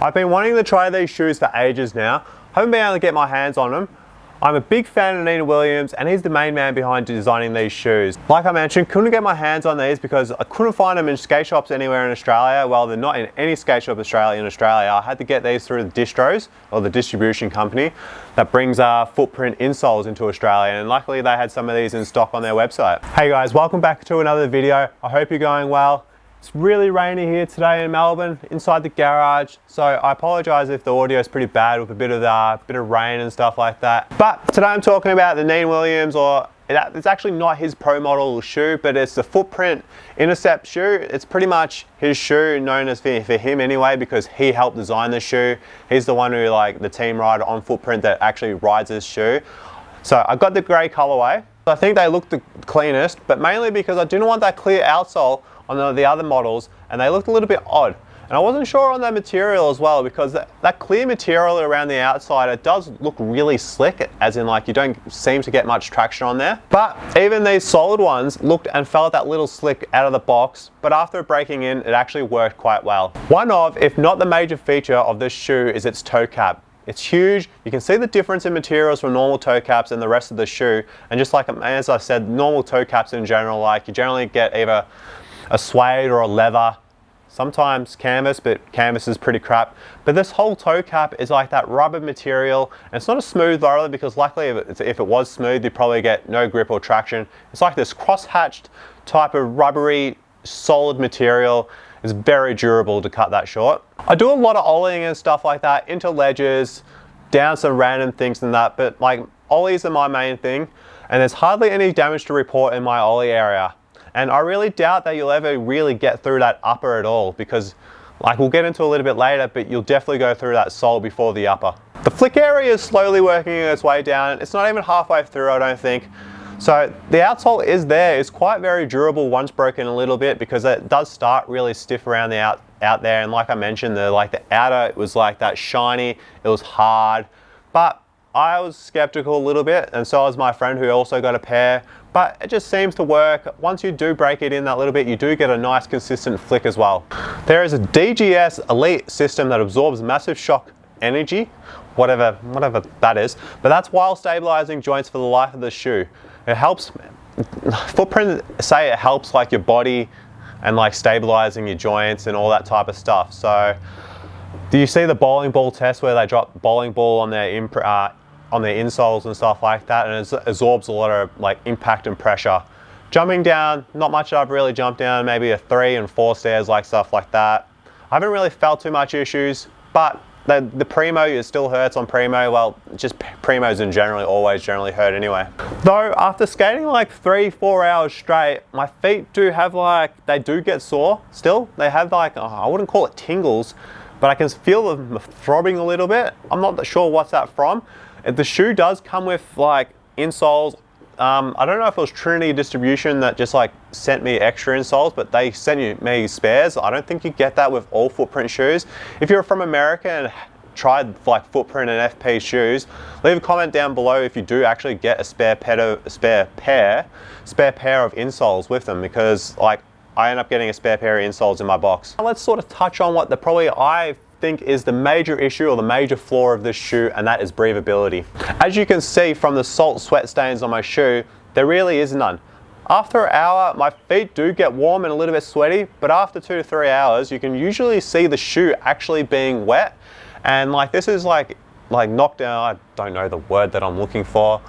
I've been wanting to try these shoes for ages now. Haven't been able to get my hands on them. I'm a big fan of Neen Williams, and he's the main man behind designing these shoes. Like I mentioned, couldn't get my hands on these because I couldn't find them in skate shops anywhere in Australia. Well, they're not in any skate shop in Australia. I had to get these through the distros, or the distribution company that brings Footprint Insoles into Australia, and luckily they had some of these in stock on their website. Hey guys, welcome back to another video. I hope you're going well. It's really rainy here today in Melbourne, inside the garage, so I apologise if the audio is pretty bad with a bit of rain and stuff like that. But today I'm talking about the Neen Williams, or it's actually not his pro model shoe, but it's the Footprint Intercept shoe. It's pretty much his shoe, known as for him anyway, because he helped design the shoe. He's the one who, like, the team rider on Footprint that actually rides this shoe. So I got the grey colourway. I think they look the cleanest, but mainly because I didn't want that clear outsole on the other models, and they looked a little bit odd. And I wasn't sure on that material as well, because that clear material around the outside, it does look really slick, as in, like, you don't seem to get much traction on there. But even these solid ones looked and felt that little slick out of the box, but after breaking in, it actually worked quite well. One of, if not the major feature of this shoe, is its toe cap. It's huge. You can see the difference in materials from normal toe caps and the rest of the shoe. And just like, as I said, normal toe caps in general, like, you generally get either a suede or a leather, sometimes canvas, but canvas is pretty crap. But this whole toe cap is like that rubber material, and it's not a smooth roller, because luckily if it was smooth, you'd probably get no grip or traction. It's like this cross-hatched type of rubbery, solid material. It's very durable, to cut that short. I do a lot of ollieing and stuff like that, into ledges, down some random things and that, but like, ollies are my main thing, and there's hardly any damage to report in my ollie area. And I really doubt that you'll ever really get through that upper at all, because, like, we'll get into a little bit later, but you'll definitely go through that sole before the upper. The flick area is slowly working its way down. It's not even halfway through, I don't think. So the outsole is there. It's quite very durable once broken a little bit, because it does start really stiff around the out there. And like I mentioned, the outer, it was like that shiny, it was hard. But I was skeptical a little bit, and so was my friend, who also got a pair. But it just seems to work. Once you do break it in that little bit, you do get a nice consistent flick as well. There is a DGS Elite system that absorbs massive shock energy, whatever that is, but that's while stabilizing joints for the life of the shoe. It helps, Footprint say it helps, like, your body and, like, stabilizing your joints and all that type of stuff. So do you see the bowling ball test where they drop bowling ball on their insoles and stuff like that, and it absorbs a lot of, like, impact and pressure. Jumping down, not much I've really jumped down, maybe a 3 and 4 stairs, like, stuff like that. I haven't really felt too much issues, but the Primo, it still hurts on Primo. Well, just Primos in general always generally hurt anyway. Though after skating like 3-4 hours straight, my feet do have, like, they do get sore still. They have, like, I wouldn't call it tingles, but I can feel them throbbing a little bit. I'm not sure what's that from. The shoe does come with, like, insoles. I don't know if it was Trinity Distribution that just, like, sent me extra insoles, but they sent me spares. I don't think you get that with all Footprint shoes. If you're from America and tried, like, Footprint and FP shoes, leave a comment down below if you do actually get a spare pair of insoles with them, because, like, I end up getting a spare pair of insoles in my box. Let's sort of touch on what I think is the major issue, or the major flaw of this shoe, and that is breathability. As you can see from the salt sweat stains on my shoe, there really is none. After an hour, my feet do get warm and a little bit sweaty, but after 2 to 3 hours, you can usually see the shoe actually being wet. And, like, this is like knocked down, I don't know the word that I'm looking for.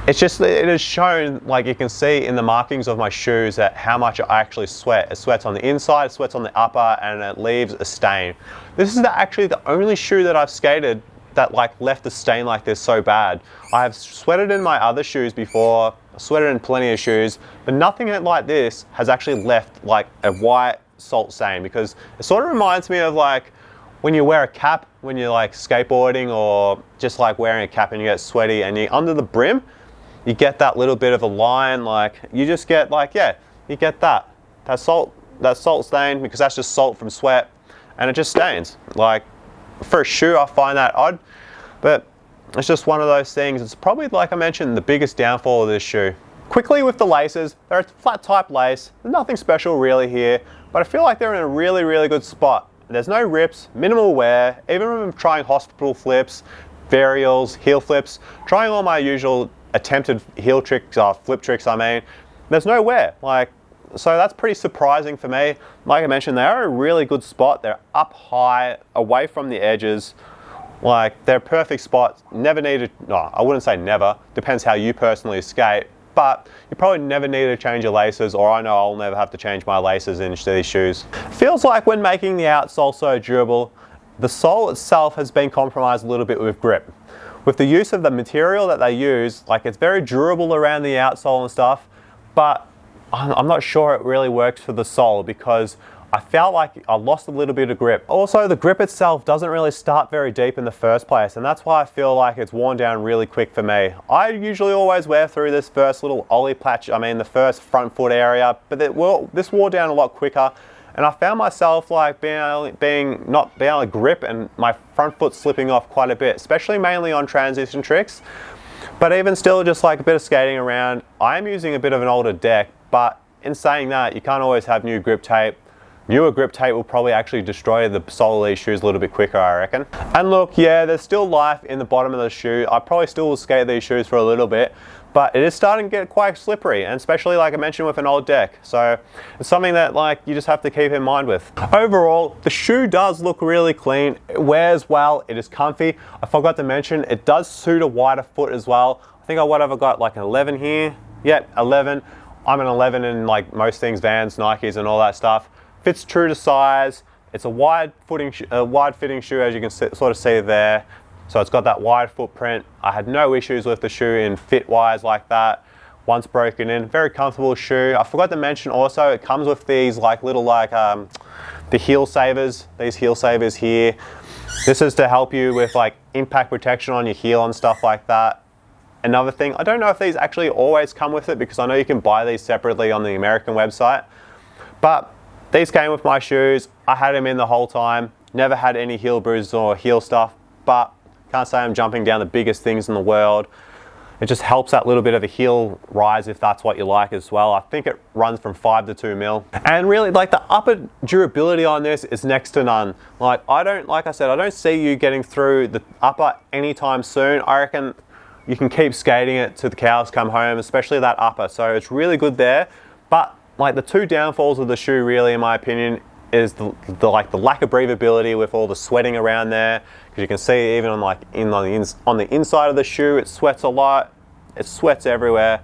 It's just, it is shown, like, you can see in the markings of my shoes, that how much I actually sweat. It sweats on the inside, it sweats on the upper, and it leaves a stain. This is actually the only shoe that I've skated that, like, left a stain like this so bad. I have sweated in my other shoes before, sweated in plenty of shoes, but nothing like this has actually left, like, a white salt stain, because it sort of reminds me of, like, when you wear a cap when you're, like, skateboarding, or just, like, wearing a cap and you get sweaty and you're under the brim, you get that little bit of a line, like, you just get, like, yeah, you get that salt stain, because that's just salt from sweat, and it just stains. Like, for a shoe, I find that odd, but it's just one of those things. It's probably, like I mentioned, the biggest downfall of this shoe. Quickly with the laces, they're a flat type lace. There's nothing special really here, but I feel like they're in a really, really good spot. there's no rips, minimal wear, even when I'm trying hospital flips, varials, heel flips, trying all my usual attempted heel tricks, flip tricks I mean, there's no wear. So that's pretty surprising for me. Like I mentioned, they are a really good spot. They're up high, away from the edges. They're a perfect spot. Never needed, no, I wouldn't say never, depends how you personally skate, but you probably never need to change your laces, or I know I'll never have to change my laces in these shoes. Feels like when making the outsole so durable, the sole itself has been compromised a little bit with grip. With the use of the material that they use, it's very durable around the outsole and stuff, but I'm not sure it really works for the sole because I felt like I lost a little bit of grip. Also, the grip itself doesn't really start very deep in the first place, and that's why I feel like it's worn down really quick for me. I usually always wear through this first little ollie patch, the first front foot area, but this wore down a lot quicker, and I found myself being able to grip and my front foot slipping off quite a bit, especially mainly on transition tricks. But even still, just a bit of skating around, I am using a bit of an older deck, but in saying that, you can't always have new grip tape. Newer grip tape will probably actually destroy the sole of these shoes a little bit quicker, I reckon. And look, yeah, there's still life in the bottom of the shoe. I probably still will skate these shoes for a little bit, but it is starting to get quite slippery, and especially like I mentioned with an old deck. So it's something that you just have to keep in mind with. Overall, the shoe does look really clean. It wears well, it is comfy. I forgot to mention, it does suit a wider foot as well. I think I've got an 11 here. Yep, 11. I'm an 11 in most things, Vans, Nikes and all that stuff. Fits true to size. It's a wide fitting shoe, as you can sort of see there. So it's got that wide footprint. I had no issues with the shoe in fit wise like that. Once broken in, very comfortable shoe. I forgot to mention also, it comes with these little the heel savers. These heel savers here. This is to help you with impact protection on your heel and stuff like that. Another thing, I don't know if these actually always come with it because I know you can buy these separately on the American website, but these came with my shoes. I had them in the whole time. Never had any heel bruises or heel stuff, but can't say I'm jumping down the biggest things in the world. It just helps that little bit of a heel rise if that's what you like as well. I think it runs from 5 to 2 mil. And really, the upper durability on this is next to none. Like I said, I don't see you getting through the upper anytime soon. I reckon you can keep skating it till the cows come home, especially that upper. So it's really good there. But the two downfalls of the shoe, really, in my opinion, is the lack of breathability with all the sweating around there. Because you can see even on the inside of the shoe, it sweats a lot. It sweats everywhere,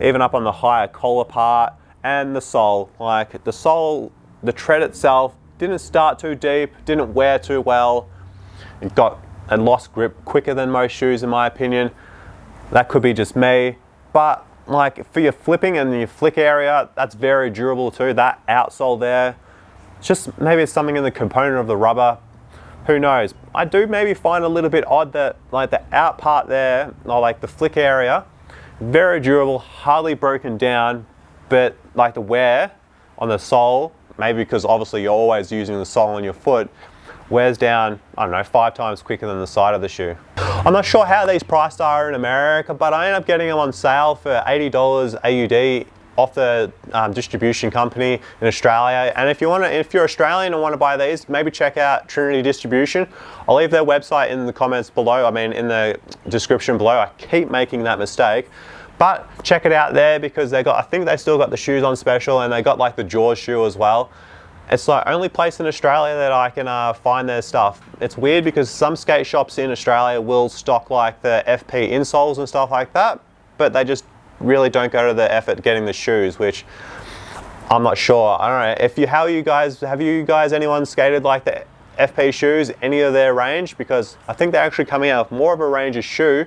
even up on the higher collar part. And the sole, the tread itself didn't start too deep, didn't wear too well. It lost grip quicker than most shoes, in my opinion. That could be just me, but for your flipping and your flick area, that's very durable too. That outsole there, maybe it's something in the component of the rubber. Who knows? I do maybe find a little bit odd that the out part there, or the flick area, very durable, hardly broken down, but the wear on the sole, maybe because obviously you're always using the sole on your foot, wears down, I don't know, 5 times quicker than the side of the shoe. I'm not sure how these priced are in America, but I ended up getting them on sale for $80 AUD off the distribution company in Australia. And if you're Australian and want to buy these, maybe check out Trinity Distribution. I'll leave their website in the comments below, in the description below. I keep making that mistake. But check it out there because I think they still got the shoes on special, and they got the Jaws shoe as well. It's the only place in Australia that I can find their stuff. It's weird because some skate shops in Australia will stock the FP Insoles and stuff like that, but they just really don't go to the effort getting the shoes, which I'm not sure. I don't know. Have you guys anyone skated the FP shoes, any of their range? Because I think they're actually coming out with more of a range of shoe.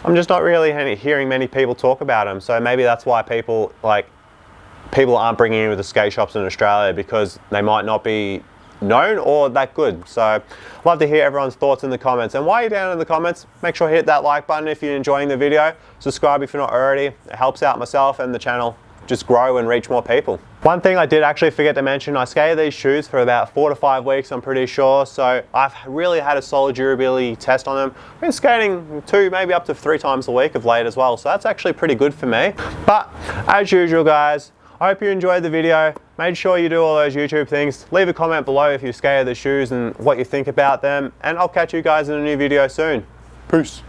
I'm just not really hearing many people talk about them, so maybe that's why people aren't bringing in with the skate shops in Australia, because they might not be known or that good. So I'd love to hear everyone's thoughts in the comments. And while you're down in the comments, make sure to hit that like button if you're enjoying the video. Subscribe if you're not already. It helps out myself and the channel just grow and reach more people. One thing I did actually forget to mention, I skated these shoes for about 4 to 5 weeks, I'm pretty sure. So I've really had a solid durability test on them. I've been skating 2, maybe up to 3 times a week of late as well. So that's actually pretty good for me. But as usual, guys, I hope you enjoyed the video. Make sure you do all those YouTube things. Leave a comment below if you skated the shoes and what you think about them. And I'll catch you guys in a new video soon. Peace.